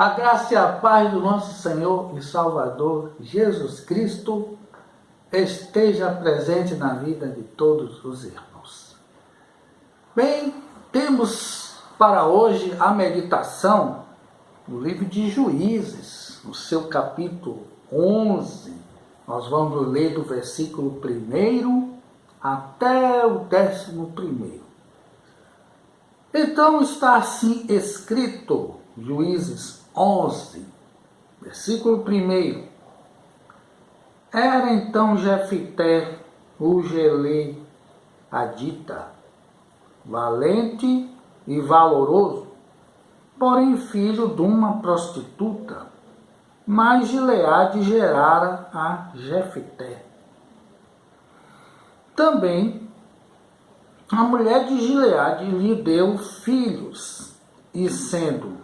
A graça e a paz do nosso Senhor e Salvador Jesus Cristo esteja presente na vida de todos os irmãos. Bem, temos para hoje a meditação no livro de Juízes, no seu capítulo 11. Nós vamos ler do versículo 1 até o 11º. Então está assim escrito, Juízes 11, versículo 1. Era então Jefité, o gileadita, valente e valoroso, porém filho de uma prostituta. Mas Gileade gerara a Jefité. Também a mulher de Gileade lhe deu filhos, e sendo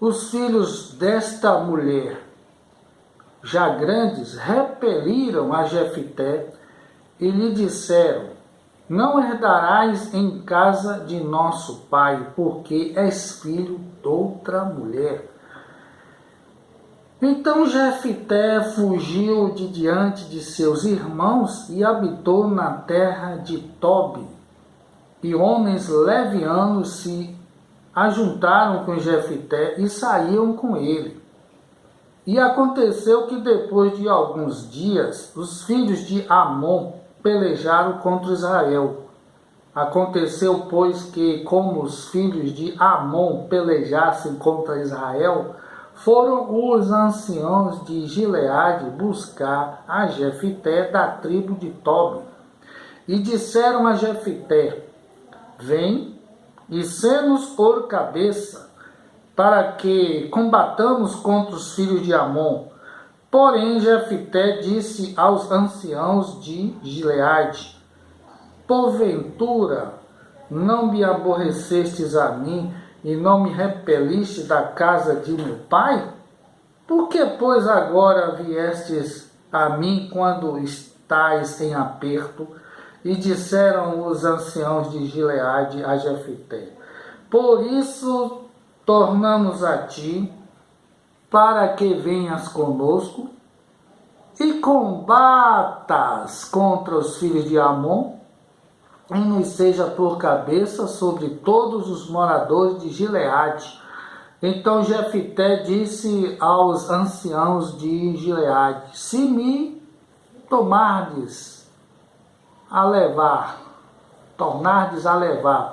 os filhos desta mulher já grandes, repeliram a Jefité e lhe disseram: não herdarás em casa de nosso pai, porque és filho de outra mulher. Então Jefité fugiu de diante de seus irmãos e habitou na terra de Tobi. E homens levianos se ajuntaram com Jefité e saíam com ele. E aconteceu que depois de alguns dias, os filhos de Amon pelejaram contra Israel. Aconteceu, pois, que como os filhos de Amon pelejassem contra Israel, foram os anciãos de Gileade buscar a Jefité da tribo de Tobi. E disseram a Jefité: vem e sê-nos por cabeça, para que combatamos contra os filhos de Amon. Porém Jefité disse aos anciãos de Gileade: porventura não me aborrecestes a mim e não me repeliste da casa de meu pai? Por que, pois, agora viestes a mim quando estais em aperto? E disseram os anciãos de Gileade a Jefité: por isso tornamos a ti, para que venhas conosco e combatas contra os filhos de Amon, e nos seja por cabeça sobre todos os moradores de Gileade. Então Jefité disse aos anciãos de Gileade: se me tornardes a levar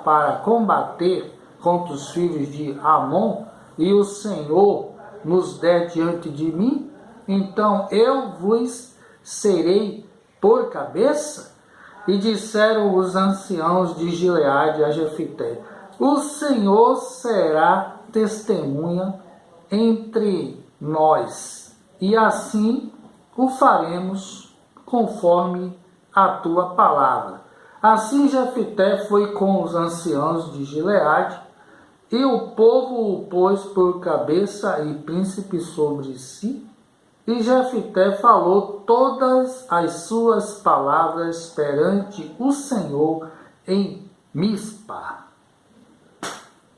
para combater contra os filhos de Amon, e o Senhor nos der diante de mim, então eu vos serei por cabeça? E disseram os anciãos de Gileade a Jefité: o Senhor será testemunha entre nós, e assim o faremos conforme a tua palavra. Assim Jefité foi com os anciãos de Gileade, e o povo o pôs por cabeça e príncipe sobre si. E Jefité falou todas as suas palavras perante o Senhor em Mispa.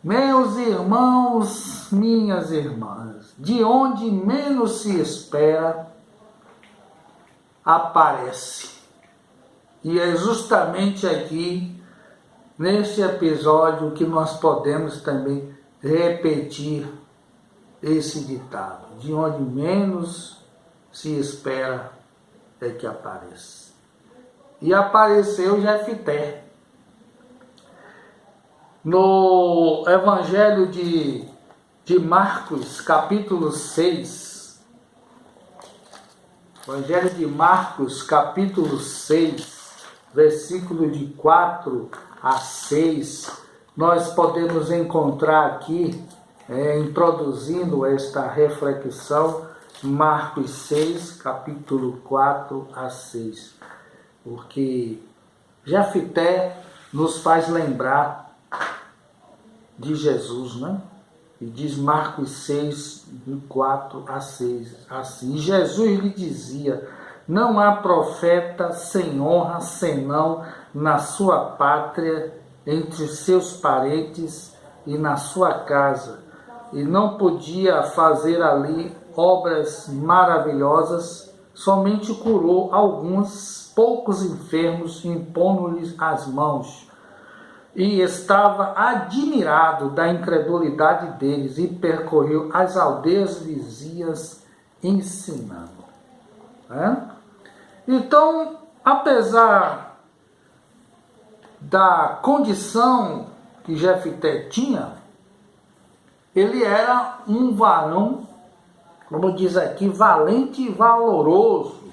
Meus irmãos, minhas irmãs, de onde menos se espera, aparece. E é justamente aqui, neste episódio, que nós podemos também repetir esse ditado: de onde menos se espera é que apareça. E apareceu Jefité. No Evangelho de Marcos, capítulo 6, Evangelho de Marcos, capítulo 6, versículo de 4 a 6, nós podemos encontrar aqui, introduzindo esta reflexão, Marcos 6, capítulo 4 a 6, porque Jefité nos faz lembrar de Jesus, né? E diz Marcos 6, de 4 a 6, assim: Jesus lhe dizia: não há profeta sem honra senão na sua pátria, entre seus parentes e na sua casa. e não podia fazer ali obras maravilhosas, somente curou alguns poucos enfermos, impondo-lhes as mãos. E estava admirado da incredulidade deles e percorreu as aldeias vizinhas ensinando. Então, apesar da condição que Jefté tinha, ele era um varão, como diz aqui, valente e valoroso.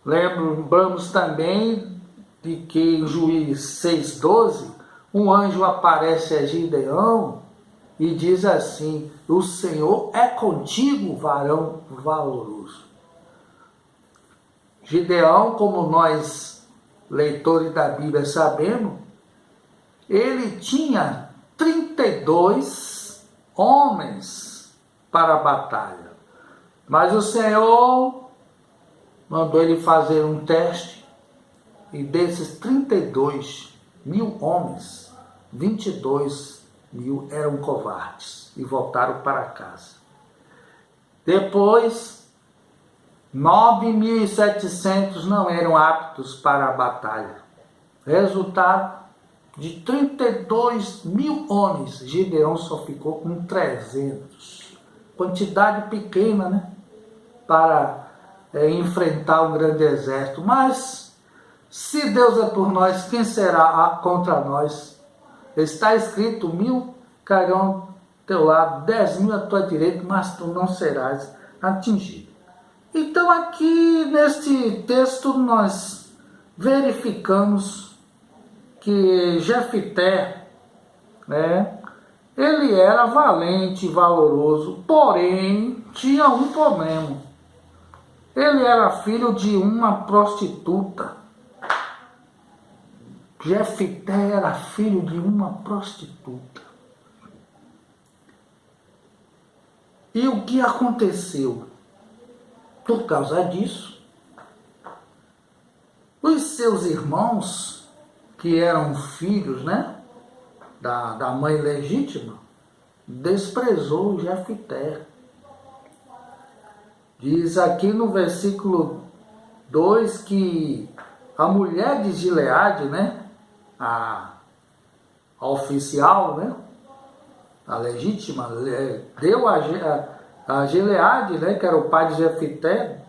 Lembramos também de que em Juízes 6,12, um anjo aparece a Gideão e diz assim: o Senhor é contigo, varão valoroso. Gideão, como nós, leitores da Bíblia, sabemos, ele tinha 32 homens para a batalha. Mas o Senhor mandou ele fazer um teste, e desses 32.000 homens, 22.000 eram covardes e voltaram para casa. Depois, 9.700 não eram aptos para a batalha. Resultado, de 32.000 homens, Gideão só ficou com 300. Quantidade pequena, né? Para enfrentar um grande exército. Mas, se Deus é por nós, quem será contra nós? Está escrito: 1.000 cairão ao teu lado, 10.000 à tua direita, mas tu não serás atingido. Então aqui neste texto nós verificamos que Jefté, ele era valente e valoroso, porém tinha um problema. Ele era filho de uma prostituta. Jefté era filho de uma prostituta. E o que aconteceu? Por causa disso, os seus irmãos, que eram filhos, da mãe legítima, desprezou Jefté. Diz aqui no versículo 2 que a mulher de Gileade, a oficial, a legítima, deu a Gileade, que era o pai de Jefté,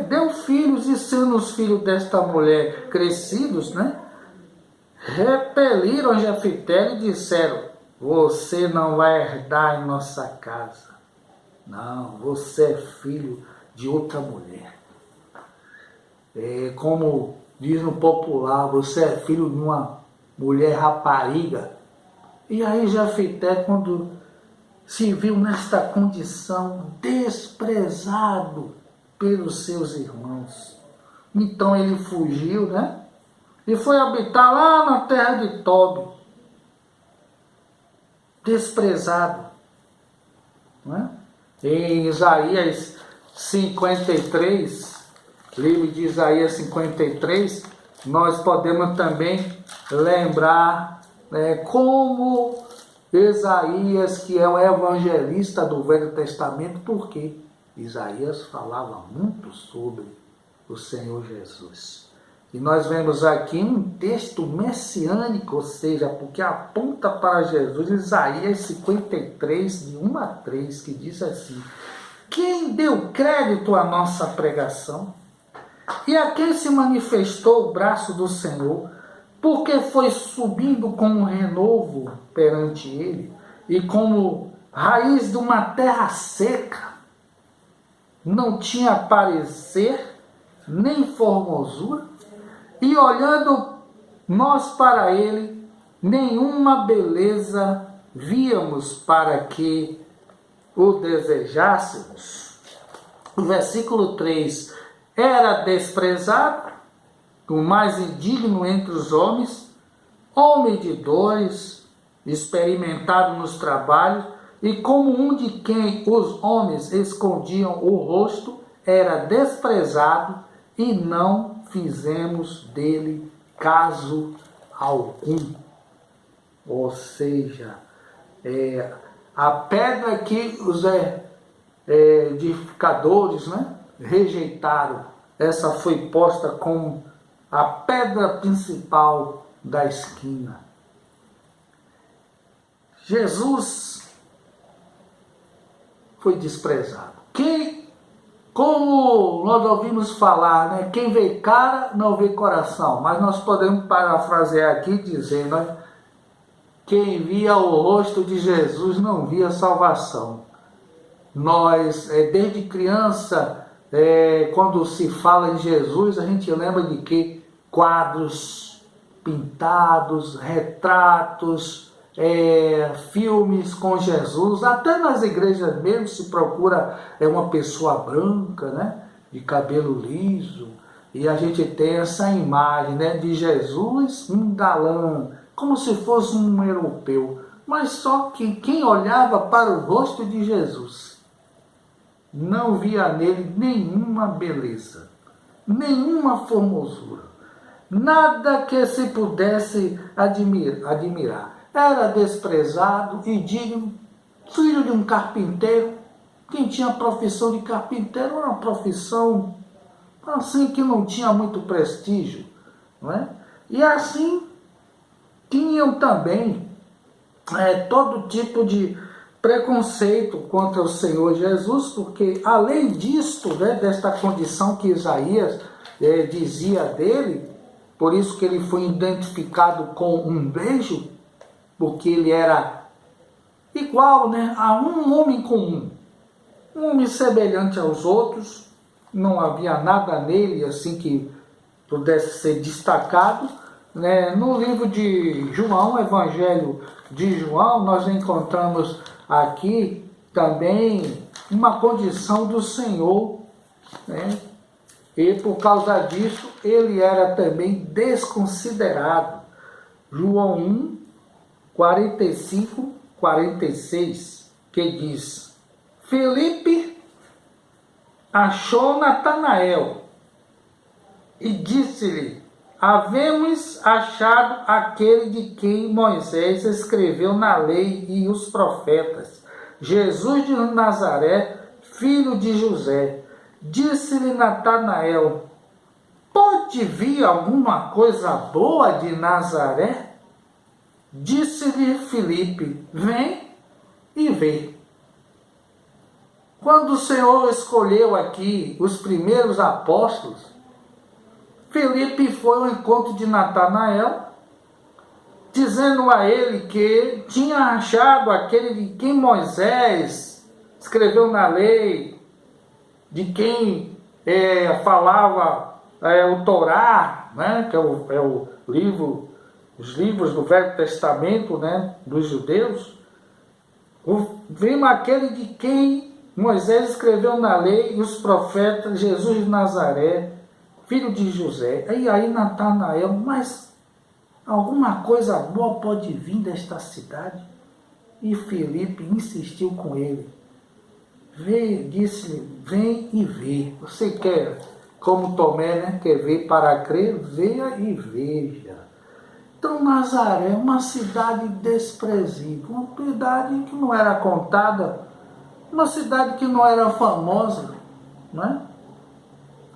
deu filhos, e sendo os filhos desta mulher crescidos, repeliram Jefté e disseram: você não vai herdar em nossa casa. Não, você é filho de outra mulher. Como diz no popular, você é filho de uma mulher rapariga. E aí Jefté, quando se viu nesta condição, desprezado pelos seus irmãos, então ele fugiu, e foi habitar lá na terra de Tobi, desprezado. Em Isaías 53, livro de Isaías 53, nós podemos também lembrar como Isaías, que é o evangelista do Velho Testamento, porque Isaías falava muito sobre o Senhor Jesus. E nós vemos aqui um texto messiânico, ou seja, porque aponta para Jesus, Isaías 53, de 1 a 3, que diz assim: quem deu crédito à nossa pregação? E a quem se manifestou o braço do Senhor? Porque foi subindo como um renovo perante ele, e como raiz de uma terra seca, não tinha parecer, nem formosura, e olhando nós para ele, nenhuma beleza víamos para que o desejássemos. O versículo 3, era desprezado, o mais indigno entre os homens, homem de dores, experimentado nos trabalhos, e como um de quem os homens escondiam o rosto, era desprezado, e não fizemos dele caso algum. Ou seja, A pedra que os edificadores, né, rejeitaram, essa foi posta como a pedra principal da esquina. Jesus foi desprezado. Como nós ouvimos falar, né, quem vê cara não vê coração, mas nós podemos parafrasear aqui dizendo, né, quem via o rosto de Jesus não via salvação. Nós, desde criança, quando se fala em Jesus, a gente lembra de que? Quadros pintados, retratos, filmes com Jesus. Até nas igrejas mesmo se procura uma pessoa branca, né, de cabelo liso, e a gente tem essa imagem, né, de Jesus, um galã, como se fosse um europeu. Mas só que quem olhava para o rosto de Jesus não via nele nenhuma beleza, nenhuma formosura, nada que se pudesse admirar. Era desprezado e digno, filho de um carpinteiro. Quem tinha a profissão de carpinteiro era uma profissão assim que não tinha muito prestígio, não é? E assim tinham também todo tipo de preconceito contra o Senhor Jesus, porque além disto, né, desta condição que Isaías dizia dele, por isso que ele foi identificado com um beijo, porque ele era igual, né, a um homem comum, um homem semelhante aos outros, não havia nada nele assim que pudesse ser destacado, né? No livro de João, Evangelho de João, nós encontramos aqui também uma condição do Senhor, né? E por causa disso ele era também desconsiderado. João 1, 45, 46, que diz: Felipe achou Natanael e disse-lhe: havemos achado aquele de quem Moisés escreveu na lei e os profetas, Jesus de Nazaré, filho de José. Disse-lhe Natanael: pode vir alguma coisa boa de Nazaré? Disse-lhe Filipe: vem e vê. Quando o Senhor escolheu aqui os primeiros apóstolos, Filipe foi ao encontro de Natanael, dizendo a ele que tinha achado aquele de quem Moisés escreveu na lei, de quem falava o Torá, né, que é o livro, os livros do Velho Testamento, né, dos judeus. Vimos aquele de quem Moisés escreveu na lei e os profetas, Jesus de Nazaré, filho de José. E aí Natanael: mas alguma coisa boa pode vir desta cidade? E Filipe insistiu com ele. Disse-lhe: vem e vê. Você quer, como Tomé, né, quer ver para crer? Veja e veja. Então Nazaré, uma cidade desprezível, uma cidade que não era contada, uma cidade que não era famosa, né?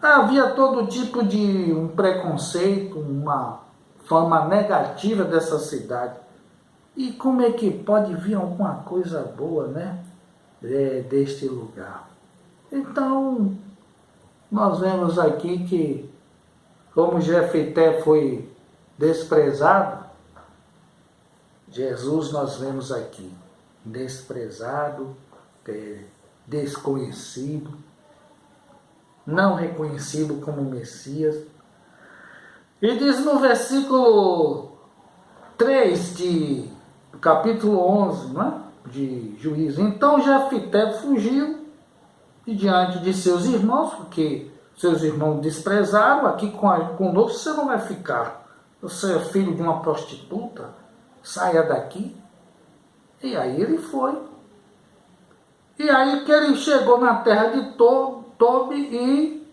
Havia todo tipo de um preconceito, uma fama negativa dessa cidade. E como é que pode vir alguma coisa boa, né, deste lugar? Então, nós vemos aqui que, como Jefité foi desprezado, Jesus nós vemos aqui desprezado, desconhecido, não reconhecido como Messias. E diz no versículo 3 do capítulo 11, não é? De Juízes: então Jefité fugiu de diante de seus irmãos, porque seus irmãos desprezaram. Aqui conosco você não vai ficar, você é filho de uma prostituta, saia daqui. E aí ele foi. E aí que ele chegou na terra de Tobi e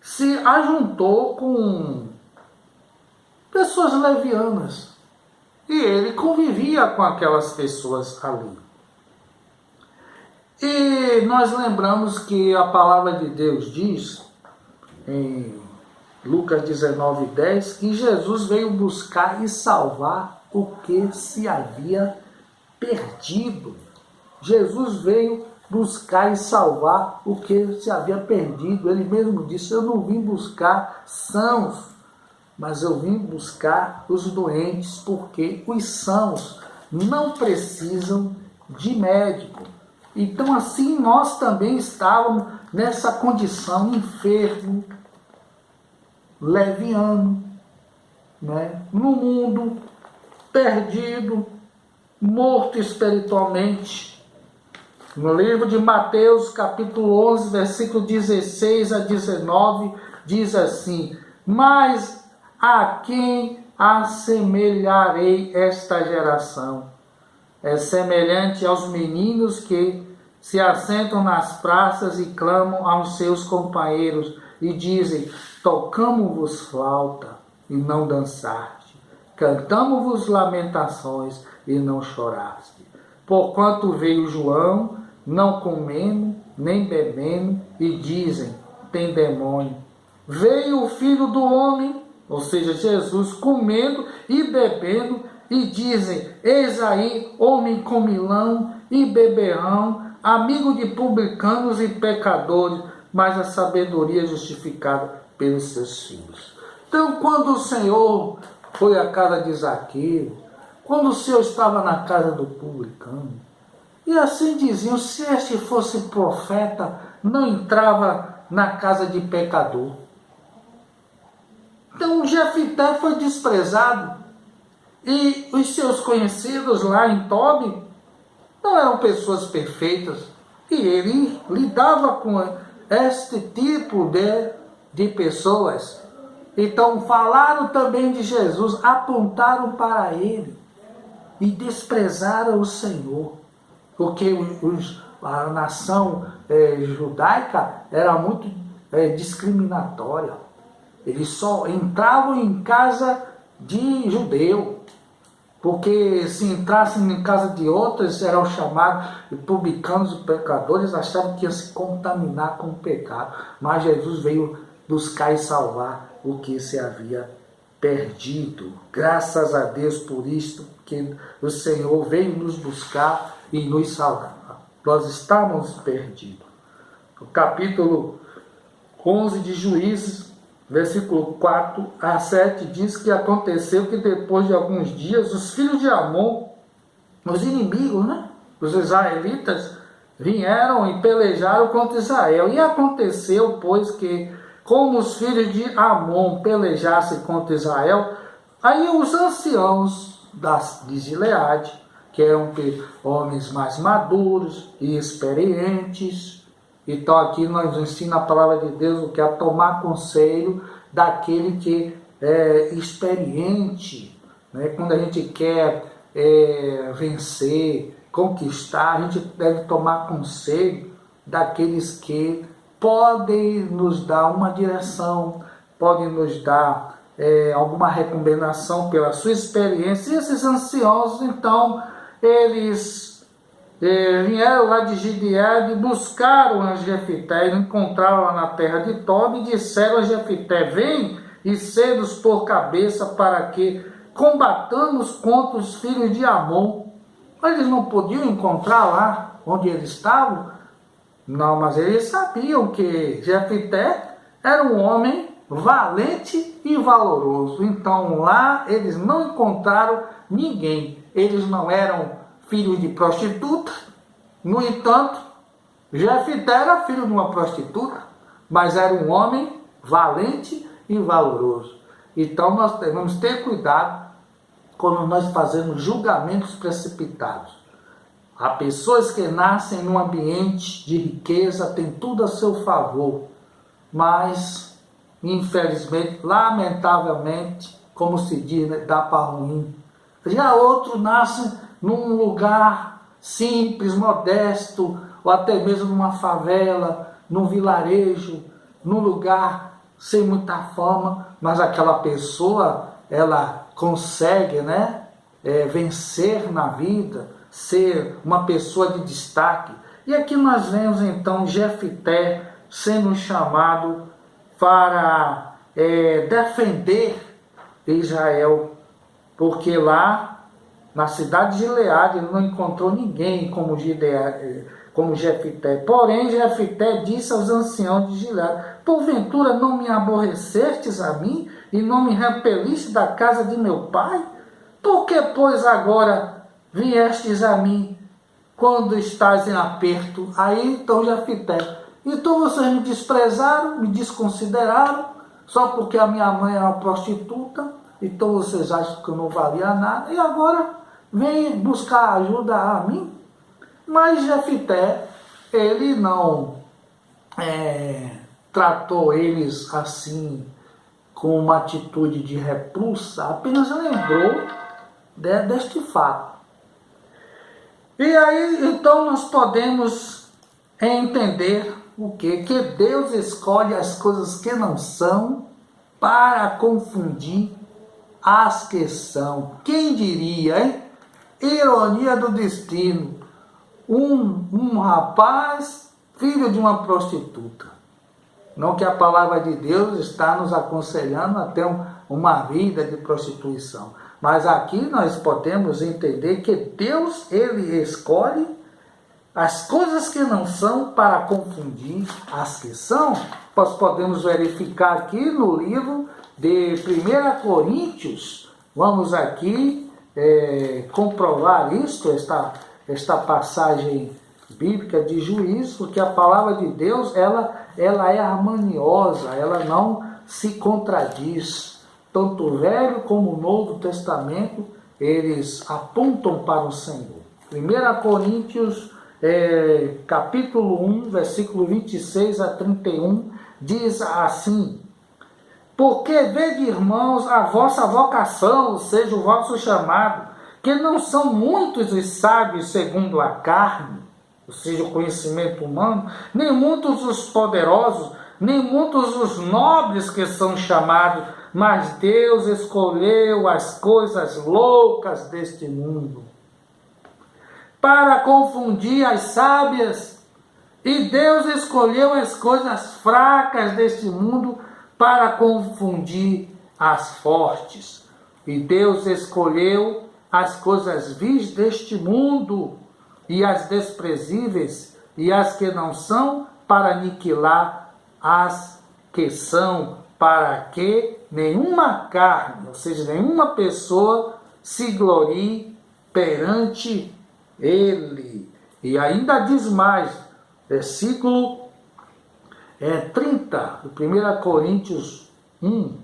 se ajuntou com pessoas levianas. E ele convivia com aquelas pessoas ali. E nós lembramos que a palavra de Deus diz, em Lucas 19:10, que Jesus veio buscar e salvar o que se havia perdido. Jesus veio buscar e salvar o que se havia perdido. Ele mesmo disse: eu não vim buscar sãos, mas eu vim buscar os doentes, porque os sãos não precisam de médico. Então, assim, nós também estávamos nessa condição, enfermo, leviano, né? No mundo, perdido, morto espiritualmente. No livro de Mateus, capítulo 11, versículo 16 a 19, diz assim: mas a quem assemelharei esta geração? É semelhante aos meninos que se assentam nas praças e clamam aos seus companheiros e dizem: tocamo-vos flauta e não dançaste, cantamo-vos lamentações e não choraste. Porquanto veio João, não comendo nem bebendo, e dizem: tem demônio. Veio o Filho do Homem, ou seja, Jesus, comendo e bebendo, e dizem: eis aí homem comilão e beberrão, amigo de publicanos e pecadores, mas a sabedoria é justificada pelos seus filhos. Então, quando o Senhor foi à casa de Zaqueu, quando o Senhor estava na casa do publicano, e assim diziam: se este fosse profeta, não entrava na casa de pecador. Então, Jefité foi desprezado. E os seus conhecidos lá em Tobi não eram pessoas perfeitas. E ele lidava com este tipo de pessoas. Então falaram também de Jesus, apontaram para ele e desprezaram o Senhor. Porque a nação judaica era muito discriminatória. Eles só entravam em casa de judeu. Porque se entrassem em casa de outros, eram chamados de publicanos e pecadores, achavam que ia se contaminar com o pecado. Mas Jesus veio buscar e salvar o que se havia perdido. Graças a Deus por isto, que o Senhor veio nos buscar e nos salvar. Nós estávamos perdidos. O capítulo 11 de Juízes, versículo 4 a 7, diz que aconteceu que depois de alguns dias, os filhos de Amon, os inimigos, os israelitas, vieram e pelejaram contra Israel. E aconteceu, pois, que como os filhos de Amon pelejassem contra Israel, aí os anciãos de Gileade, que eram homens mais maduros e experientes. Então aqui nos ensina a palavra de Deus o que é tomar conselho daquele que é experiente. Quando a gente quer vencer, conquistar, a gente deve tomar conselho daqueles que podem nos dar uma direção, podem nos dar alguma recomendação pela sua experiência. E esses anciãos, então, eles vieram lá de Gileade, buscaram a Jefité, e encontraram lá na terra de Tobi, e disseram a Jefité: vem e sê-nos por cabeça para que combatamos contra os filhos de Amon. Eles não podiam encontrar lá onde eles estavam? Não, mas eles sabiam que Jefité era um homem valente e valoroso. Então lá eles não encontraram ninguém. Eles não eram filhos de prostituta. No entanto, Jefité era filho de uma prostituta, mas era um homem valente e valoroso. Então nós devemos ter cuidado quando nós fazemos julgamentos precipitados. Há pessoas que nascem num ambiente de riqueza, têm tudo a seu favor, mas, infelizmente, lamentavelmente, como se diz, dá para ruim. Já outro nasce num lugar simples, modesto, ou até mesmo numa favela, num vilarejo, num lugar sem muita fama, mas aquela pessoa, ela consegue vencer na vida, ser uma pessoa de destaque. E aqui nós vemos então Jefité sendo chamado para defender Israel, porque lá na cidade de Gileade ele não encontrou ninguém como Jefité. Porém, Jefité disse aos anciãos de Gileade: porventura não me aborrecestes a mim e não me repeliste da casa de meu pai? Por que, pois, agora viestes a mim quando estás em aperto? Aí então Jefité: então vocês me desprezaram, me desconsideraram, só porque a minha mãe era uma prostituta, então vocês acham que eu não valia nada, e agora vem buscar ajuda a mim? Mas Jefité, ele não tratou eles assim, com uma atitude de repulsa, apenas lembrou deste fato. E aí, então, nós podemos entender o quê? Que Deus escolhe as coisas que não são para confundir as que são. Quem diria, hein? Ironia do destino. Um rapaz, filho de uma prostituta. Não que a palavra de Deus está nos aconselhando a ter uma vida de prostituição. Mas aqui nós podemos entender que Deus, ele escolhe as coisas que não são para confundir as que são. Nós podemos verificar aqui no livro de 1 Coríntios. Vamos aqui comprovar isto, esta passagem bíblica de Juízes, porque a palavra de Deus ela é harmoniosa, ela não se contradiz. Tanto o Velho como o Novo Testamento, eles apontam para o Senhor. 1 Coríntios, capítulo 1, versículo 26 a 31, diz assim: porque vede, irmãos, a vossa vocação, ou seja, o vosso chamado, que não são muitos os sábios segundo a carne, ou seja, o conhecimento humano, nem muitos os poderosos, nem muitos os nobres que são chamados, mas Deus escolheu as coisas loucas deste mundo para confundir as sábias, e Deus escolheu as coisas fracas deste mundo para confundir as fortes, e Deus escolheu as coisas vis deste mundo e as desprezíveis e as que não são para aniquilar as que são, para que nenhuma carne, ou seja, nenhuma pessoa se glorie perante ele. E ainda diz mais, versículo 30, de 1 Coríntios 1,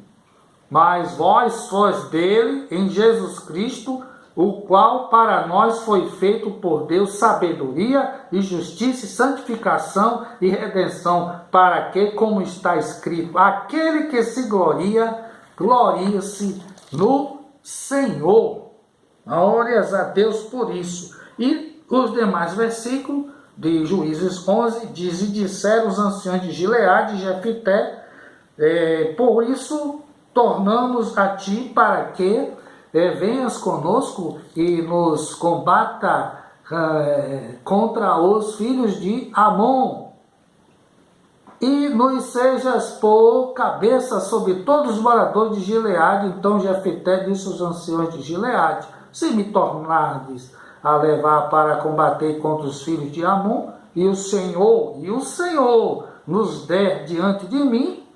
mas vós sois dele, em Jesus Cristo, o qual para nós foi feito por Deus sabedoria e justiça e santificação e redenção, para que, como está escrito, aquele que se gloria, glorie-se no Senhor. Glórias a Deus por isso. E os demais versículos de Juízes 11 diz: e disseram os anciãos de Gileade e Jefité, por isso tornamos a ti para que venhas conosco e nos combata contra os filhos de Amon, e nos sejas por cabeça sobre todos os moradores de Gileade. Então Jefité disse aos anciãos de Gileade: se me tornardes a levar para combater contra os filhos de Amon, e o Senhor nos der diante de mim,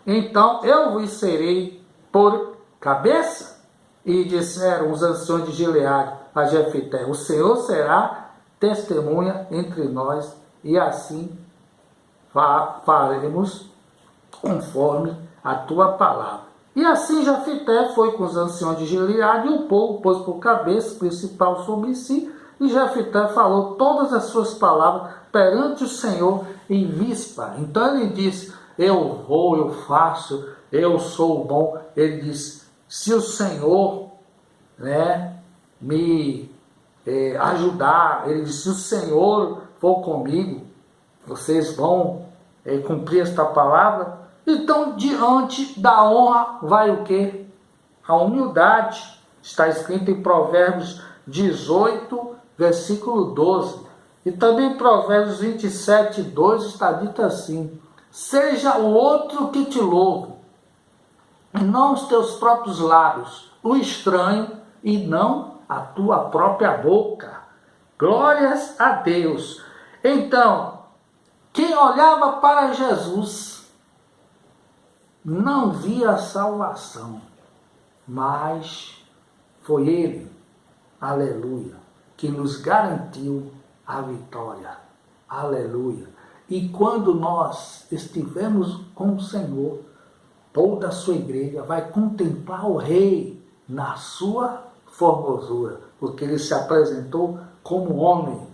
então eu vos serei por cabeça. E disseram os anciãos de Gileade a Jefité: o Senhor será testemunha entre nós, e assim faremos conforme a tua palavra. E assim Jefité foi com os anciãos de Gileade, e o povo pôs por cabeça principal sobre si, e Jefité falou todas as suas palavras perante o Senhor em Mispa. Então ele disse: eu vou, eu faço, eu sou bom. Ele disse: se o Senhor me ajudar, ele disse: se o Senhor for comigo, vocês vão cumprir esta palavra. Então, diante da honra vai o quê? A humildade. Está escrito em Provérbios 18, versículo 12. E também Provérbios 27, 2 está dito assim: seja o outro que te louve, e não os teus próprios lábios, o estranho, e não a tua própria boca. Glórias a Deus. Então, quem olhava para Jesus não via a salvação, mas foi Ele, aleluia, que nos garantiu a vitória, aleluia. E quando nós estivermos com o Senhor, toda a sua igreja vai contemplar o Rei na sua formosura, porque Ele se apresentou como homem.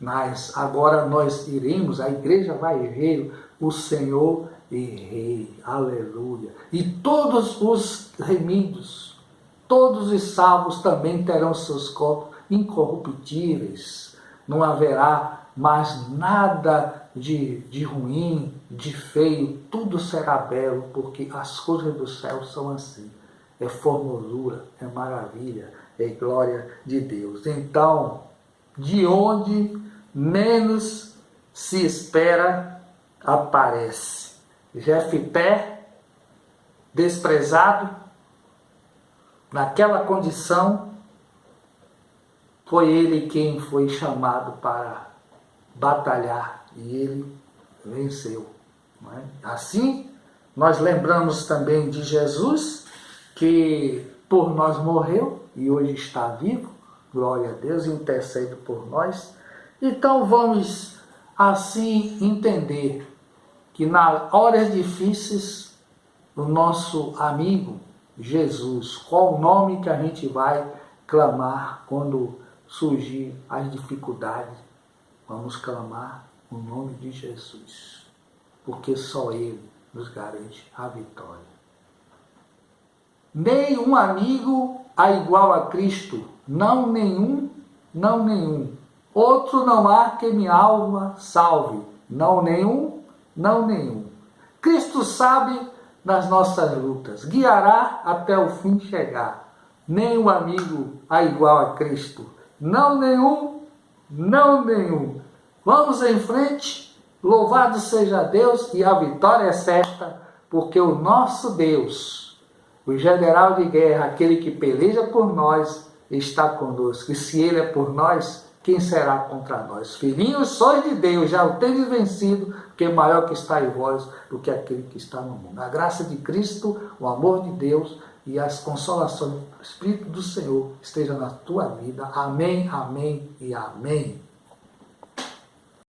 Mas agora nós iremos, a igreja vai ver o Senhor e Rei, aleluia. E todos os remidos, todos os salvos também terão seus corpos incorruptíveis. Não haverá mais nada de ruim, de feio, tudo será belo, porque as coisas do céu são assim. É formosura, é maravilha, é glória de Deus. Então, de onde menos se espera, aparece. Jefté, desprezado, naquela condição, foi ele quem foi chamado para batalhar e ele venceu. Não é? Assim, nós lembramos também de Jesus, que por nós morreu e hoje está vivo, glória a Deus, intercede por nós. Então vamos assim entender que nas horas difíceis, o nosso amigo Jesus, qual o nome que a gente vai clamar quando surgir as dificuldades? Vamos clamar o nome de Jesus, porque só Ele nos garante a vitória. Nenhum amigo há igual a Cristo, não nenhum, não nenhum. Outro não há que minha alma salve, não nenhum, não nenhum. Cristo sabe das nossas lutas, guiará até o fim chegar. Nenhum amigo há igual a Cristo, não nenhum, não nenhum. Vamos em frente, louvado seja Deus, e a vitória é certa, porque o nosso Deus, o general de guerra, aquele que peleja por nós, está conosco. E se Ele é por nós, quem será contra nós? Filhinhos, sois de Deus, já o tendes vencido, porque maior que está em vós do que aquele que está no mundo. A graça de Cristo, o amor de Deus e as consolações do Espírito do Senhor estejam na tua vida. Amém, amém e amém.